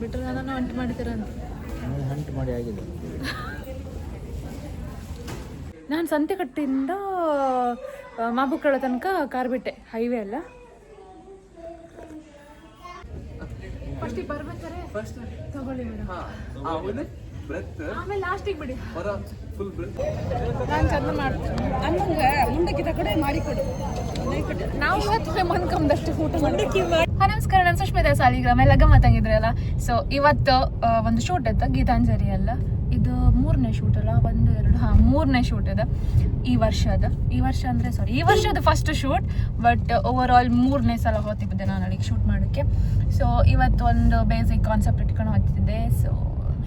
ಬಿಟ್ಟರೆ ನಾನು ಅಂಟು ಮಾಡ್ತೀರ ಅಂತ ಹಂಟ್ ಮಾಡಿ ಆಗಿದೆ. ನಾನು ಸಂತೆಕಟ್ಟಿಂದ ಮಾಬುಕ್ಕಳ ತನಕ ಕಾರ್ ಬಿಟ್ಟೆ, ಹೈವೇ ಅಲ್ಲ. ಫಸ್ಟಿಗೆ ಬರ್ಬೇಕಾರೆ ತಗೊಳ್ಳಿ ಮೇಡಮ್, ಆಮೇಲೆ ಲಾಸ್ಟಿಗೆ ಬಿಡಿ. ನಾನು ಚಂದ ಮಾಡ್ತೀನಿ, ಅನ್ನಂಗೆ ಮುಂಡಕ್ಕಿದ ಕಡೆ ಮಾಡಿಕೊಡು. ನಾವು ಇವತ್ತು ಮನ್ಕಂದಷ್ಟು ಊಟ ಮುಂಡಕ್ಕಿ ಮಾಡಿ. ನಮಸ್ಕಾರ, ನಾನು ಸುಷ್ಮಿತಾ ಸಾಲಿಗ್ರಾಮ, ಎಲ್ಲ ಗಮ್ಮತ್ತಾಗಿದ್ರಲ್ಲ. ಸೊ ಇವತ್ತು ಒಂದು ಶೂಟ್ ಇತ್ತು, ಗೀತಾಂಜಲಿ ಅಲ್ಲ, ಇದು 3ನೇ ಶೂಟ್ ಅಲ್ಲ, 1 2 3ನೇ ಶೂಟ್ ಇದೆ ಈ ವರ್ಷದ. ಈ ವರ್ಷದ first shoot, but over all 3ನೇ ಸಲ ಹೋಗ್ತಿದ್ದೆ ನಾನು ಅಲ್ಲಿಗೆ ಶೂಟ್ ಮಾಡೋಕ್ಕೆ. ಸೊ ಇವತ್ತು ಒಂದು ಬೇಸಿಕ್ ಕಾನ್ಸೆಪ್ಟ್ ಇಟ್ಕೊಂಡು ಹೋಗ್ತಿದ್ದೆ. ಸೊ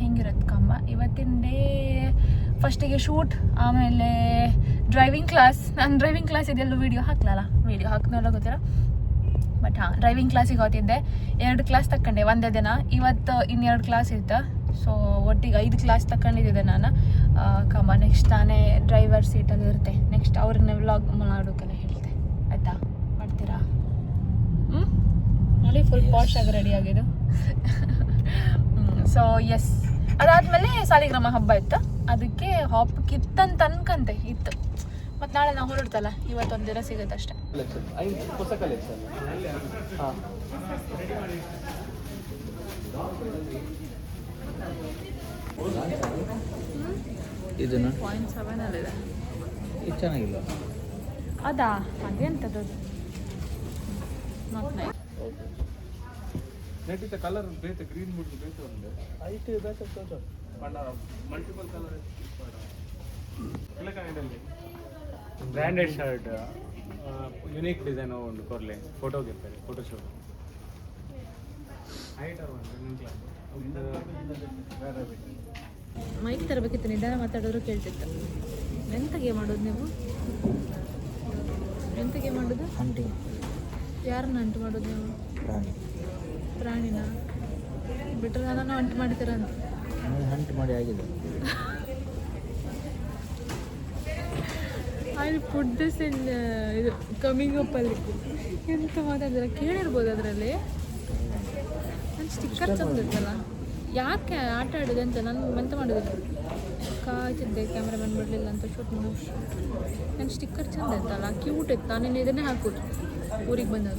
ಹೆಂಗಿರುತ್ತೆ ಕಂಬ ಇವತ್ತಿನ ಡೇ. ಫಸ್ಟಿಗೆ ಶೂಟ್, ಆಮೇಲೆ ಡ್ರೈವಿಂಗ್ ಕ್ಲಾಸ್. ನಾನು ಡ್ರೈವಿಂಗ್ ಕ್ಲಾಸ್ ಇದೆಲ್ಲೂ ವೀಡಿಯೋ ಹಾಕ್ಲಲ್ಲ, ವೀಡಿಯೋ ಹಾಕ್ನಲ್ಲ ಗೊತ್ತಿಲ್ಲ, ಬಟ್ ಡ್ರೈವಿಂಗ್ ಕ್ಲಾಸಿಗೆ ಹೋಗ್ತಿದ್ದೆ. 2 ಕ್ಲಾಸ್ ತಗೊಂಡೆ ಒಂದೇ ದಿನ. ಇವತ್ತು ಇನ್ನೆರಡು ಕ್ಲಾಸ್ ಇತ್ತು. ಸೊ ಒಟ್ಟಿಗೆ 5 ಕ್ಲಾಸ್ ತಗೊಂಡಿದ್ದೆ ನಾನು. ಕಮ್ಮ ನೆಕ್ಸ್ಟ್ ನಾನೇ ಡ್ರೈವರ್ ಸೀಟಲ್ಲಿ ಇರುತ್ತೆ. ನೆಕ್ಸ್ಟ್ ಅವ್ರನ್ನ ವ್ಲಾಗ್ ಮಾಡೋಕ್ಕೆಲ್ಲ ಹೇಳ್ತೆ, ಆಯಿತಾ? ಮಾಡ್ತೀರಾ? ನೋಡಿ ಫುಲ್ ಪಾಶ್ ಆಗಿ ರೆಡಿ ಆಗಿದ್ದು. ಸೊ ಎಸ್, ಅದಾದಮೇಲೆ ಸಾಲಿಗ್ರಾಮ ಹಬ್ಬ ಇತ್ತು, ಅದಕ್ಕೆ ಹಾಪ್ಕಿತ್ತಂತ ಅನ್ಕಂತೆ ಇತ್ತು. ಮತ್ತು ನಾಳೆ ನಾವು ಹೊರಡ್ತಲ್ಲ, ಇವತ್ತೊಂದು ದಿನ ಸಿಗುತ್ತೆ ಅಷ್ಟೇ. ಹೊಸ ಕಲೆಕ್ಷನ್. ಇದು 0.7 ಅಲ್ಲಿದೆ. ಇದು ಚೆನ್ನಾಗಿಲ್ಲ. ಅದಾ ಅದೆಂಥದ್ದು? Not nice. ನೆಟ್ಟಿದ್ದ ಕಲರ್ ಬೇತೆ ಗ್ರೀನ್ ಮುಡ್ದು ಬೇತೆ ಒಂದು ಐಟು ಬೇಕಂತ ಬಣ್ಣ ಮಲ್ಟಿಪಲ್ ಕಲರ್ ಇಲ್ಲಕಾಯಿನಲ್ಲಿ ಬ್ರ್ಯಾಂಡೆಡ್ ಶರ್ಟ್ ಯುನೀಕ್ ಡಿಸೈನ್ ಒಂದು ಕೊರಲೆ ಫೋಟೋಗೆ ಇರ್ತಾರೆ, ಫೋಟೋ ಶೂಟ್ ಐಟರ್ ಒಂದು ಬೇರೆ ಮೈಕ್ ತರಬೇಕಿತ್ತು, ನಿಧಾನ ಮಾತಾಡೋರು ಕೇಳ್ತಿತ್ತು. ಎಂತಗೆ ಮಾಡೋದು ನೀವು? ಎಂತಗೆ ಮಾಡೋದು? ಹಂಟಿಂಗ್. ಯಾರನ್ನ ಅಂಟು ಮಾಡೋದು ನೀವು? ಪ್ರಾಣಿನ ಬಿಟ್ಟರೆ ನಾನು ಅಂಟು ಮಾಡ್ತೀರ ಅಂತ ಹಂಟ್ ಮಾಡಿ ಆಗಿದೆ. ಐ ಪುಟ್ ದಿಸ್ ಇನ್ ಇದು ಕಮಿಂಗ್ ಅಪ್ಪಲ್ಲಿ. ಎಂತ ಮಾತಾಡಿದ್ರೆ ಕೇಳಿರ್ಬೋದು ಅದರಲ್ಲಿ. ನನ್ನ ಸ್ಟಿಕ್ಕರ್ ಚಂದ ಇತ್ತಲ್ಲ, ಯಾಕೆ ಆಟ ಆಡಿದೆ ಅಂತ ನಾನು ಎಂತ ಮಾಡೋದಿಲ್ಲ, ಕಾಯ್ತಿದ್ದೆ ಕ್ಯಾಮ್ರಾಮನ್ ಬಿಡಲಿಲ್ಲ ಅಂತ ಶೂಟ್ ಮಾಡಿ. ನನ್ನ ಸ್ಟಿಕ್ಕರ್ ಚಂದ ಇತ್ತಲ್ಲ, ಕ್ಯೂಟ್ ಇತ್ತು. ನಾನಿನ್ನು ಇದನ್ನೇ ಹಾಕೋದು ಊರಿಗೆ ಬಂದಾಗ.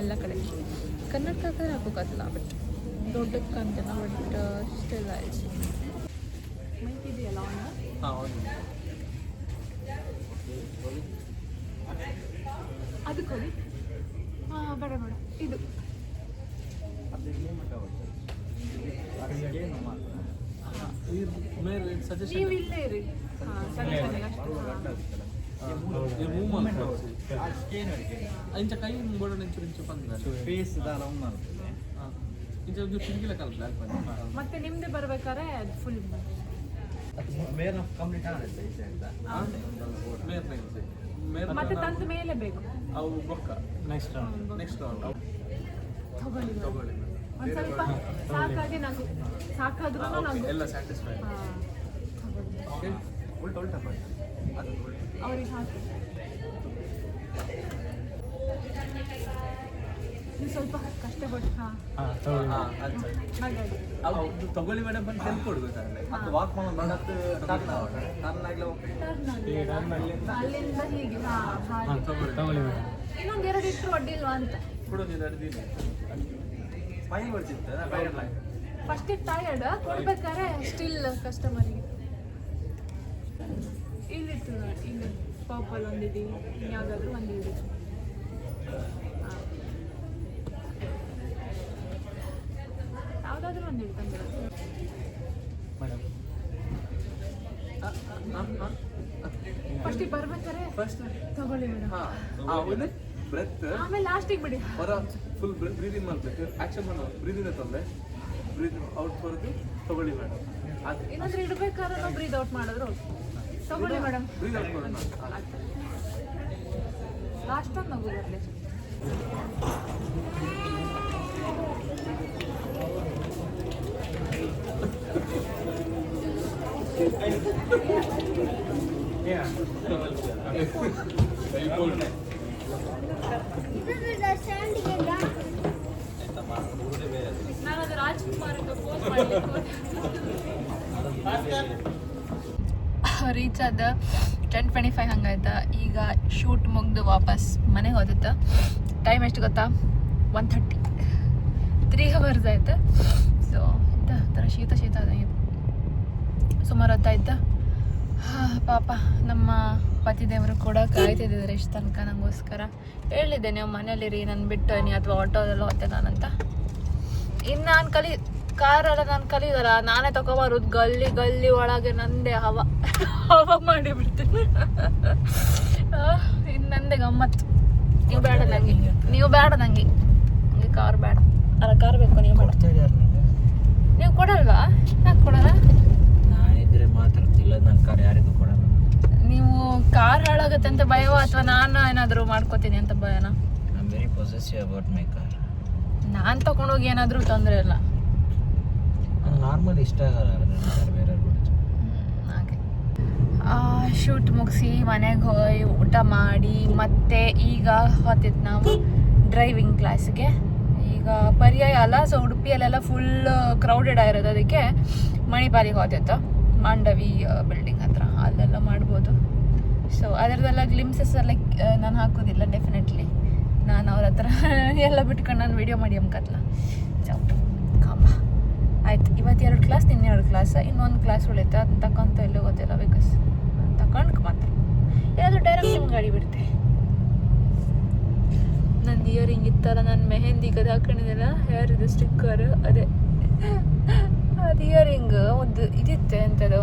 ಎಲ್ಲ ಕಡೆ ಕನ್ನಡಕ ಹಾಕಿದ್ರೆ ಹಾಕೋಕ್ಕಾಗಲ್ಲ, ಬಟ್ ದೊಡ್ಡಕ್ಕೆ ಕಾಣ್ತೇನೆ, ಬಟ್ ಸ್ಟಿಲ್ ಆಯ್ತು. ಮೈಕ್ ಇದೆಯಲ್ಲ ಅದಕ್ಕೆ ಹೋಗಿ. ಬೇಡ ಬೇಡ, ಇದು ನೀವು ಇಲ್ಲೇ ಇರಿ. ಇಂಚ ಕೈ ಬೋಡ ನಿಂಚು ನಿಂಚು ಬಂದ ಫೇಸ್ ದಾಲ ಮಾಡ್ತದೆ. ಇಂಚ ಪಿಂಗಿಲ ಕಲ್ ಬ್ಲಾಕ್ ಬಂದ ಮತ್ತೆ ನಿಮ್ದೆ ಬರ್ಬೇಕಾದ್ರೆ ಅದು ಫುಲ್ ಮೇರ್ ಕಂಪ್ಲೀಟ್ ಆಗುತ್ತೆ ಈ ಸೈಡ್. ಮತ್ತೆ ತಂದ ಮೇಲೆ ಬೇಕು ಅವು ಬೊಕ್ಕ ನೆಕ್ಸ್ಟ್ ರೌಂಡ್ ತಗೊಳ್ಳಿ. ಒಂದು ಸ್ವಲ್ಪ ಸಾಕಾಗಿ ನಾವು ಸಾಕಾದ್ರೂ ನಾವು ಎಲ್ಲ ಸ್ಯಾಟಿಸ್ಫೈ ಉಲ್ಟಾ ಮಾಡಿ ಅದು ಅವ್ರಿಗೆ ಹಾಕಿ. ನೀವು ಸ್ವಲ್ಪ ಕಷ್ಟಪಟ್ಟು ಹಾಗಾಗಿ ತಗೊಳ್ಳಿ ಮೇಡಮ್ ಬಂದು ಹೆಲ್ಪ್ ಕೊಡ್ಬೇಕಾದ್ರೆ ಅದು ವಾಕ್ ಮಾಡೋದು ಟರ್ನ್ ಅಲ್ಲಿಂದ ಹೀಗೆ ಇನ್ನೊಂದು 2 ಇಟ್ಟರು ಅಡ್ಡಿಲ್ವಾ ಅಂತ. ಫಸ್ಟ್ ಟಯರ್ಡ್ ಕೊಡ್ಬೇಕಾದ್ರೆ ಸ್ಟಿಲ್ ಕಸ್ಟಮರಿಗೆ ಇಲ್ಲಿತ್ತು. ಈಗ ಪರ್ಪಲ್ ಒಂದಿದೆ, ಯಾವುದಾದ್ರೂ ಒಂದಿದೆ. ಯಾವುದಾದ್ರೂ ಒಂದು ಇಡ್ತಂದ್ರೆ ಫಸ್ಟಿಗೆ ಬರ್ಬೇಕಾದ್ರೆ ತಗೊಳ್ಳಿ ಮೇಡಮ್, ಆಮೇಲೆ ಲಾಸ್ಟಿಗೆ ಬಿಡಿ. ಫುಲ್ ಬ್ರೀದಿಂಗ್ ಮಾಡ್ಬೇಕು, ಆಕ್ಷನ್ ಮಾಡೋ ಬ್ರೀದಿಂಗ್ ತಂದೆ ಬ್ರೀದ್ ಔಟ್ ಬರೋದು ತಗೊಳ್ಳಿ ಮೇಡಮ್. ಏನಾದ್ರೂ ಇಡ್ಬೇಕಾದ್ರೆ ನಾವು ಬ್ರೀದ್ ಔಟ್ ಮಾಡಿದ್ರು ತಗೊಳ್ಳಿ ಮೇಡಮ್. ಬ್ರೀದ್ ಔಟ್ ಮಾಡೋಣ. ಲಾಸ್ಟ್ ಒಂದು ನಗು ಬರಲಿ. ನಾನು ರೀಚ್ ಆದ 10:25 ಹಂಗಾಯ್ತಾ. ಈಗ ಶೂಟ್ ಮುಗ್ದು ವಾಪಸ್ ಮನೆಗೆ ಹೋದಿತ್ತು. ಟೈಮ್ ಎಷ್ಟು ಗೊತ್ತಾ? 1:30. 3 ಅವರ್ಸ್ ಆಯ್ತು. ಸೊ ಥರ ಶೀತ ಅದಂಗಿತ್ತು. ಸುಮಾರು ಹೊತ್ತಾಯ್ತು. ಪಾಪ ನಮ್ಮ ಪತಿದೇವರು ಕೂಡ ಕಾಯ್ತಿದ್ದಾರೆ ಇಷ್ಟು ತನಕ ನನಗೋಸ್ಕರ. ಹೇಳಿದ್ದೆ ನೀವು ಮನೇಲಿರಿ, ನಾನು ಬಿಟ್ಟು ನೀ ಅಥವಾ ಆಟೋದೆಲ್ಲ ಹೋಗ್ತೆ ನಾನಂತ. ಇನ್ನು ನಾನು ಕಾರೆಲ್ಲ ನಾನು ಕಲಿಯೋದಲ್ಲ, ನಾನೇ ತಗೊಬಾರದು. ಗಲ್ಲಿ ಒಳಗೆ ನಂದೇ ಹವ ಮಾಡಿಬಿಡ್ತೀನಿ. ಇನ್ನು ನಂದೇ ಗಮ್ಮತ್ತು. ನೀವು ಬೇಡ ನಂಗೆ ಕಾರ್ ಬೇಡ. ಅಲ್ಲ, ಕಾರ್ ಬೇಕು. ನೀವು ಬೇಡ. ನೀವು ಕೊಡಲ್ವಾ? ಯಾಕೆ ಕೊಡಲ್ಲ? ನಾನಿದ್ರೆ ಮಾತ್ರ ಇಲ್ಲ, ನನ್ನ ಕಾರ್ ಯಾರಿಗೂ ಕೊಡಲ್ಲ. ನೀವು ಕಾರ್ ಹಾಳಾಗತ್ತೆ ಅಂತ ಭಯವ ಅಥವಾ ನಾನು ಏನಾದರೂ ಮಾಡ್ಕೋತೀನಿ ಅಂತ ಭಯನ? I am very possessive about my car. ನಾನು ತಗೊಂಡೋಗಿ ಏನಾದರೂ ತೊಂದರೆ ಇಲ್ಲ. ನಾರ್ಮಲ್ ಇಷ್ಟ ಆಗಲ್ಲ ನನ್ನ ಕಾರ್ ಬೇರೆ. ಹಾಗೆ ಶೂಟ್ ಮುಗಿಸಿ ಮನೆಗೆ ಹೋಗಿ ಊಟ ಮಾಡಿ ಮತ್ತೆ ಈಗ ಹೋಗ್ತಿತ್ತು ನಾವು ಡ್ರೈವಿಂಗ್ ಕ್ಲಾಸ್ಗೆ. ಈಗ ಪರ್ಯಾಯ ಅಲ್ಲ, ಸೊ ಉಡುಪಿಯಲ್ಲೆಲ್ಲ ಫುಲ್ ಕ್ರೌಡೆಡ್ ಆಗಿರೋದು. ಅದಕ್ಕೆ ಮಣಿಪಾಲಿಗೆ ಹೋಗ್ತಿತ್ತು. ಮಾಂಡವಿ ಬಿಲ್ಡಿಂಗ್ ಹತ್ರ ಅಲ್ಲೆಲ್ಲ ಮಾಡ್ಬೋದು. ಸೊ ಅದರದೆಲ್ಲ ಗ್ಲಿಮ್ಸಸ್ ಎಲ್ಲ ನಾನು ಹಾಕೋದಿಲ್ಲ ಡೆಫಿನೆಟ್ಲಿ. ನಾನು ಅವ್ರ ಹತ್ರ ಎಲ್ಲ ಬಿಟ್ಕೊಂಡು ನಾನು ವಿಡಿಯೋ ಮಾಡಿ ಅಮ್ಕತ್ಲ. ಸೊ ಕಾಮ ಆಯ್ತು. ಇವತ್ತು 2 ಕ್ಲಾಸ್, ನಿನ್ನೆ 2 ಕ್ಲಾಸ್, ಇನ್ನೊಂದು ಕ್ಲಾಸ್ ಉಳಿತು. ಅದನ್ನ ತಗೊಂತ ಎಲ್ಲೋ ಗೊತ್ತಿಲ್ಲ. ಬಿಕಾಸ್ ತಗೊಂಡು ಮಾತ್ರ ಏನಾದರೂ ಡೈರೆಕ್ಟ್ ನಿಮ್ಮ ಗಾಡಿ ಬಿಡುತ್ತೆ. ನಂದು ಇಯರಿಂಗ್ ಇತ್ತಲ್ಲ, ನಾನು ಮೆಹಂದಿ ಕದ ಹಾಕೊಂಡಿದ್ದೆಲ್ಲ, ಹೇರ್ ಇದು ಸ್ಟಿಕ್ಕರ್, ಅದೇ ಅದು ಇಯರಿಂಗ್ ಒಂದು ಇದಿತ್ತು. ಎಂಥದ್ದು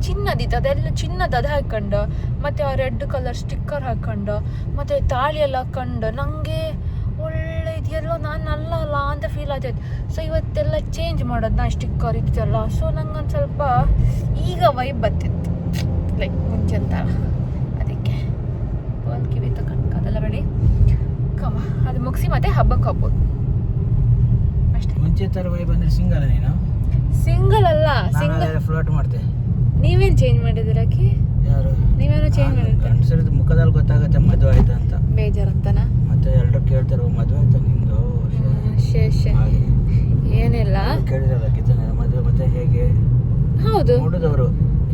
ಚಿನ್ನದಿತ್ತು, ಅದೆಲ್ಲ ಚಿನ್ನದ ಅದು ಹಾಕೊಂಡು, ಮತ್ತು ಆ ರೆಡ್ ಕಲರ್ ಸ್ಟಿಕ್ಕರ್ ಹಾಕೊಂಡು, ಮತ್ತು ತಾಳಿ ಎಲ್ಲ ಹಾಕೊಂಡು ನನಗೆ ಒಳ್ಳೆ ಇದೆಯಲ್ಲೋ ನಾನು ಅಲ್ಲ ಅಂತ ಫೀಲ್ ಆಗ್ತೈತೆ. ಸೊ ಇವತ್ತೆಲ್ಲ ಚೇಂಜ್ ಮಾಡೋದು ನಾ ಸ್ಟಿಕ್ಕರ್ ಇತ್ತಲ್ಲ. ಸೊ ನಂಗೊಂದು ಸ್ವಲ್ಪ ಈಗ ವೈಬ್ ಬರ್ತಿತ್ತು, ಲೈಕ್ ಮುಂಚೆ ಅಂತ. ಅದಕ್ಕೆ ಒಂದು ಕಿವಿ ತಗೊಂಡು ಅದೆಲ್ಲ ಬೇಡಿ ಕಮ್ಮ ಅದು ಮುಗಿಸಿ ಮತ್ತೆ ಹಬ್ಬಕ್ಕೆ ಹೋಗ್ಬೋದು ಅಷ್ಟೇ. ಮುಂಚೆ ತರ ವೈ ಬಂದ್ರೆ ಸಿಂಗಲ್ ನೀನು? ಸಿಂಗಲ್ ಅಲ್ಲ, ಸಿಂಗಲ್ ಫ್ಲೋಟ್ ಮಾಡ್ತೆ. ನೀವೇನು ಚೇಂಜ್ ಮಾಡಿದಿರಕ್ಕೆ? ಯಾರು? ನೀವೇನೋ ಚೇಂಜ್ ಮಾಡಿರ್ತಾರೆ. ಗಂಡಸರದ್ದು ಮುಖದಲ್ಲಿ ಗೊತ್ತಾಗುತ್ತೆ ಮದುವೆ ಆಯ್ತು ಅಂತ. ಬೇಜಾರಂತನ? ಮತ್ತೆ ಎಲ್ಲರೂ ಕೇಳ್ತಾರೆ ಮದುವೆ ಆಯ್ತಾ ನಿಂದು? ಹಾಗೆ ಏನಿಲ್ಲ ಕೇಳಿರಲ್ಲ ಕಿತನ ಮದುವೆ ಮತ್ತೆ ಹೇಗೆ? ಹೌದು, ನೋಡಿದವರು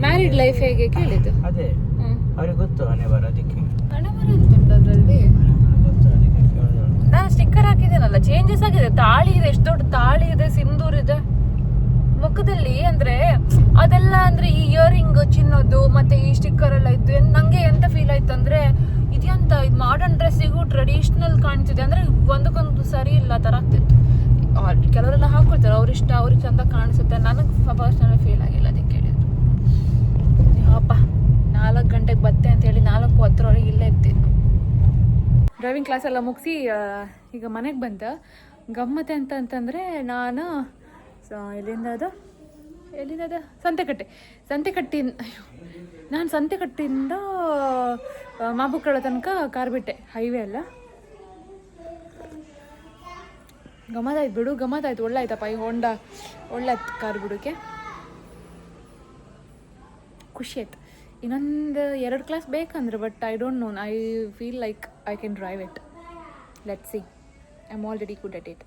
ಮ್ಯಾರಿಡ್ ಲೈಫ್ ಹೇಗೆ ಕೇಳಿದ್ದು. ಅದೇ ಅವ್ರಿಗೆ ಗೊತ್ತು ಹಣೆ ಬರ. ಅದಕ್ಕೆ ಹಣ ಬರೋದು ಅದರಲ್ಲಿ ಗೊತ್ತು, ಅದಕ್ಕೆ ಕೇಳಿದಳು. ನಾನು ಸ್ಟಿಕ್ಕರ್ ಹಾಕಿದ್ದೇನಲ್ಲ, ಚೇಂಜಸ್ ಆಗಿದೆ. ತಾಳಿ ಇದೆ, ಎಷ್ಟು ದೊಡ್ಡ ತಾಳಿ ಇದೆ, ಸಿಂದೂರ್ ಇದೆ ಮುಖದಲ್ಲಿ. ಅಂದ್ರೆ ಅದೆಲ್ಲ ಅಂದ್ರೆ ಈ ಇಯರಿಂಗ್ ಚಿನ್ನೋದು ಮತ್ತೆ ಈ ಸ್ಟಿಕ್ಕರ್ ಎಲ್ಲ ಇತ್ತು. ನಂಗೆ ಎಂತ ಫೀಲ್ ಆಯ್ತು ಅಂದ್ರೆ ಇದೆಂತ ಇದು ಮಾಡರ್ನ್ ಡ್ರೆಸ್ಸಿಗೂ ಟ್ರೆಡಿಷ್ನಲ್ ಕಾಣ್ತಿದೆ. ಅಂದ್ರೆ ಒಂದಕ್ಕೊಂದು ಸರಿ ಇಲ್ಲ ಥರ ಆಗ್ತಿತ್ತು. ಕೆಲವರೆಲ್ಲ ಹಾಕೊಳ್ತಾರೆ, ಅವ್ರಿಷ್ಟ, ಅವ್ರಿಗೆ ಚಂದ ಕಾಣಿಸುತ್ತೆ. ನನಗೆ ಪರ್ಸನಲ್ ಫೀಲ್ ಆಗಿಲ್ಲ. ಅದಕ್ಕೆ ಹೇಳಿದ್ರು ಅಪ್ಪ 4 ಗಂಟೆಗೆ ಬತ್ತೆ ಅಂತ ಹೇಳಿ 4:10 ಇಲ್ಲೇ ಇರ್ತೀನಿ. ಡ್ರೈವಿಂಗ್ ಕ್ಲಾಸ್ ಎಲ್ಲ ಮುಗಿಸಿ ಈಗ ಮನೆಗೆ ಬಂತ. ಗಮ್ಮತ್ತೆ ಅಂತಂದರೆ ನಾನು ಎಲ್ಲಿಂದ ಸಂತೆಕಟ್ಟಿಂದ ನಾನು ಸಂತೆಕಟ್ಟಿಂದ ಮಾಬುಕ್ಕಳ ತನಕ ಕಾರ್ ಬಿಟ್ಟೆ. ಹೈವೇ ಅಲ್ಲ, ಗಮ್ಮತ್ತಾಯ್ತು ಬಿಡು, ಗಮ್ಮತ್ತಾಯ್ತು. ಒಳ್ಳೆ ಆಯ್ತಪ್ಪ ಈ ಹೋಂಡಾ, ಒಳ್ಳೆ ಆಯ್ತು ಕಾರ್ ಬಿಡೋಕ್ಕೆ, ಖುಷಿ ಆಯ್ತು. ಇನ್ನೊಂದು 2 ಕ್ಲಾಸ್ ಬೇಕಂದ್ರೆ, but I don't know, I feel like I can drive it. Let's see, I am already good at it.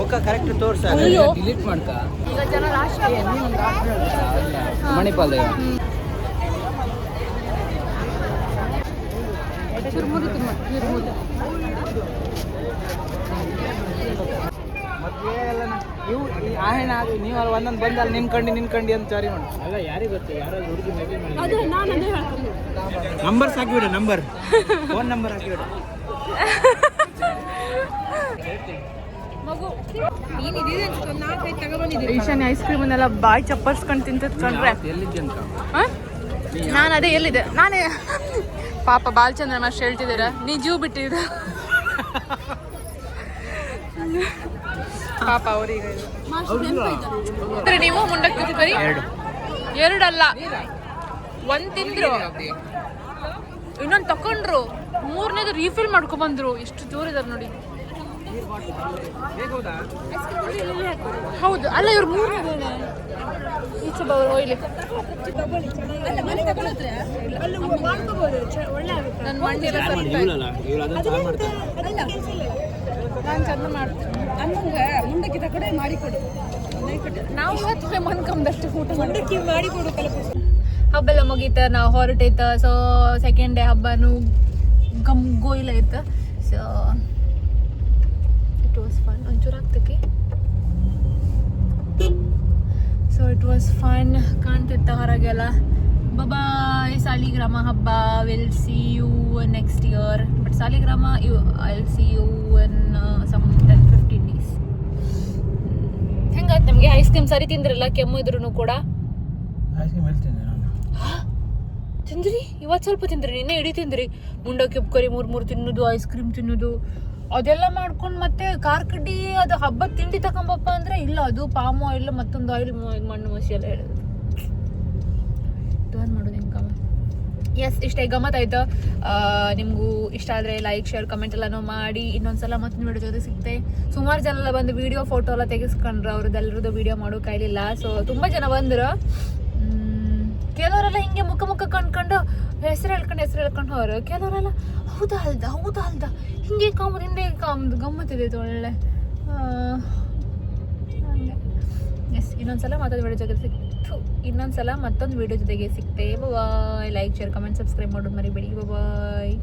ಮುಖ ಕರೆಕ್ಟ್ ತೋರ್ಸ ಡಿಲೀಟ್ ಮಾಡ್ಕ ಈಗ ಜನ ಲಾಸ್ಟ್ ಮಣಿಪಾಲ್ ಚುರುಮುರಿ ತುಂಬ ಚುರುಮುರಿ. ಮತ್ತೆ ನೀವು ಆಹೆಣ ನೀವು ಅಲ್ಲಿ ಒಂದೊಂದು ಬಂದಲ್ಲಿ ನಿನ್ಕಂಡು ಅಂತ ಚಾರಿ ಮಾಡಿ ಅಲ್ಲ ಯಾರಿಗೆ ಗೊತ್ತು ಯಾರಾದ್ರು ಹುಡುಗಿ ಅದು ನಾನು ಅದೇ ಹೇಳ್ಕೊಂಡು ನಂಬರ್ಸ್ ಹಾಕಿಬಿಡು ನಂಬರ್ ಫೋನ್ ನಂಬರ್ ಹಾಕಿಬಿಡು ಮಗು ನೀನು ಇದಿದೆ ಅನ್ಸುತ್ತೆ 4-5 ತಗೊಬಂದಿದ್ದೀರಿ ಈಶಾನ್ಯ ಐಸ್ ಕ್ರೀಮನ್ನೆಲ್ಲ ಬಾಯಿ ಚಪ್ಪರ್ಸ್ಕೊಂಡು ತಿಂತಿದ್ಕೊಂಡ್ರೆ ಎಲ್ಲಿದ್ಯಂತ ನಾನು ಅದೇ ಎಲ್ಲಿದೆ ನಾನೇ ಪಾಪ ಬಾಲಚಂದ್ರ ಮಾಸ್ಟರ್ ಹೇಳ್ತಿದ್ದೀರಾ ನೀ ಜೀವ ಬಿಟ್ಟಿದ್ದ ಪಾಪ ಅವರಿಗೆ ನೀವು ಮುಂಡಕ್ಕೆ ಬರೀ ಎರಡಲ್ಲ ಒಂದ್ ತಿಂದ್ರು ಇನ್ನೊಂದು ತಕೊಂಡ್ರು ಮೂರನೇದು ರೀಫಿಲ್ ಮಾಡ್ಕೊಂಡ್ಬಂದ್ರು ಎಷ್ಟು ಜೋರಿದಾರೆ ನೋಡಿ. ಹೌದು ಅಲ್ಲ ಇವ್ರು ಮೂರನೇದು ಈಚೆ ಬವರು ಒಯ್ಲಿ ನನ್ನ ಮಂಡಿಯೆಲ್ಲ ನಾನು ಚಂದ ಮಾಡ್ತೀನಿ. ಅಮ್ಮಂಗೆ ಮುಂಡಕ್ಕಿದ ಕಡೆ ಮಾಡಿಕೊಡು ನಾವು ಇವತ್ತು ಮನ್ಕೊಂಡಷ್ಟು ಊಟ ಮುಂಡಕ್ಕಿ ಮಾಡಿಕೊಡು ಕಲಪುಸಿ ಹಬ್ಬ ಎಲ್ಲ ಮುಗೀತ ನಾವು ಹೊರಟೈತ. ಸೊ ಸೆಕೆಂಡ್ ಡೇ ಹಬ್ಬನೂ ಗೋಯ್ಲ ಐತೆ. So it was fun. ಒಂಚೂರು ಆಗ್ತಕ್ಕೆ ಸೊ ಇಟ್ ವಾಸ್ ಫನ್. ಕಾಣ್ತಿತ್ತ ಹೊರಗೆಲ್ಲ. ಬಾಯ್ ಸಾಲಿಗ್ರಾಮ ಹಬ್ಬ will see you next year. But Saligrama I will see you in some 10-15 days. ಹೆಂಗಾಯ್ತು ನಮಗೆ ಐಸ್ ಕ್ರೀಮ್ ಸರಿ ತಿಂದ್ರಲ್ಲ ಕೆಮ್ಮು ಇದ್ರು ಕೂಡ ತಿಂದ್ರಿ? ಇವತ್ತು ಸ್ವಲ್ಪ ತಿಂದ್ರಿ, ನಿನ್ನೆ ಇಡೀ ತಿಂದ್ರಿ. ಮುಂಡಕ್ಕೆ ಉಪ್ಕರಿ ಮೂರು ತಿನ್ನೋದು, ಐಸ್ ಕ್ರೀಮ್ ತಿನ್ನೋದು ಅದೆಲ್ಲ ಮಾಡ್ಕೊಂಡು ಮತ್ತೆ ಖಾರ ಕಡ್ಡಿ ಅದು ಹಬ್ಬದ ತಿಂಡಿ ತಗೊಂಬಪ್ಪ ಅಂದ್ರೆ ಇಲ್ಲ, ಅದು ಪಾಮ್ ಆಯಿಲ್ ಮತ್ತೊಂದು ಆಯಿಲ್ ಮಣ್ಣು ಮಸಿ ಎಲ್ಲ ಹೇಳೋದು. ಇದು ಮಾಡೋದು ಹೆಂಗೆ ಕಮ್ಮ. ಎಸ್ ಇಷ್ಟೇ ಗಮ್ಮತ್ ಆಯ್ತು. ನಿಮಗೂ ಇಷ್ಟ ಆದರೆ ಲೈಕ್ ಶೇರ್ ಕಮೆಂಟ್ ಎಲ್ಲನೂ ಮಾಡಿ. ಇನ್ನೊಂದ್ಸಲ ಮತ್ತೆ ವಿಡಿಯೋ ಜೊತೆ ಸಿಗ್ತೆ. ಸುಮಾರು ಜನ ಎಲ್ಲ ಬಂದು ವಿಡಿಯೋ ಫೋಟೋ ಎಲ್ಲ ತೆಗೆಸ್ಕೊಂಡ್ರು. ಅವ್ರದ್ದೆಲ್ಲರದ್ದು ವಿಡಿಯೋ ಮಾಡೋ ಕೈಲಿಲ್ಲ. ಸೊ ತುಂಬ ಜನ ಬಂದರು. ಕೆಲವರೆಲ್ಲ ಹಿಂಗೆ ಮುಖ ಕಂಡ್ಕೊಂಡು ಹೆಸರು ಹೇಳ್ಕೊಂಡು ಹೋರು. ಕೆಲವರೆಲ್ಲ ಹೌದಾ ಅಲ್ದ ಹಿಂಗೆ ಕಾಮದು ಹಿಂದೆ ಕಾಮದು ಗಮ್ಮತ್ತಿದೆ ಒಳ್ಳೆ. ಎಸ್ ಇನ್ನೊಂದ್ಸಲ ಮತ್ತೊಂದು ವಿಡಿಯೋ ಜೊತೆಗೆ ಸಿಗ್ತೆ. ಬಾಯ್. ಲೈಕ್ ಶೇರ್ ಕಮೆಂಟ್ ಸಬ್ಸ್ಕ್ರೈಬ್ ಮಾಡೋದು ಮರಿಬೇಡಿ. ಬಾಯ್.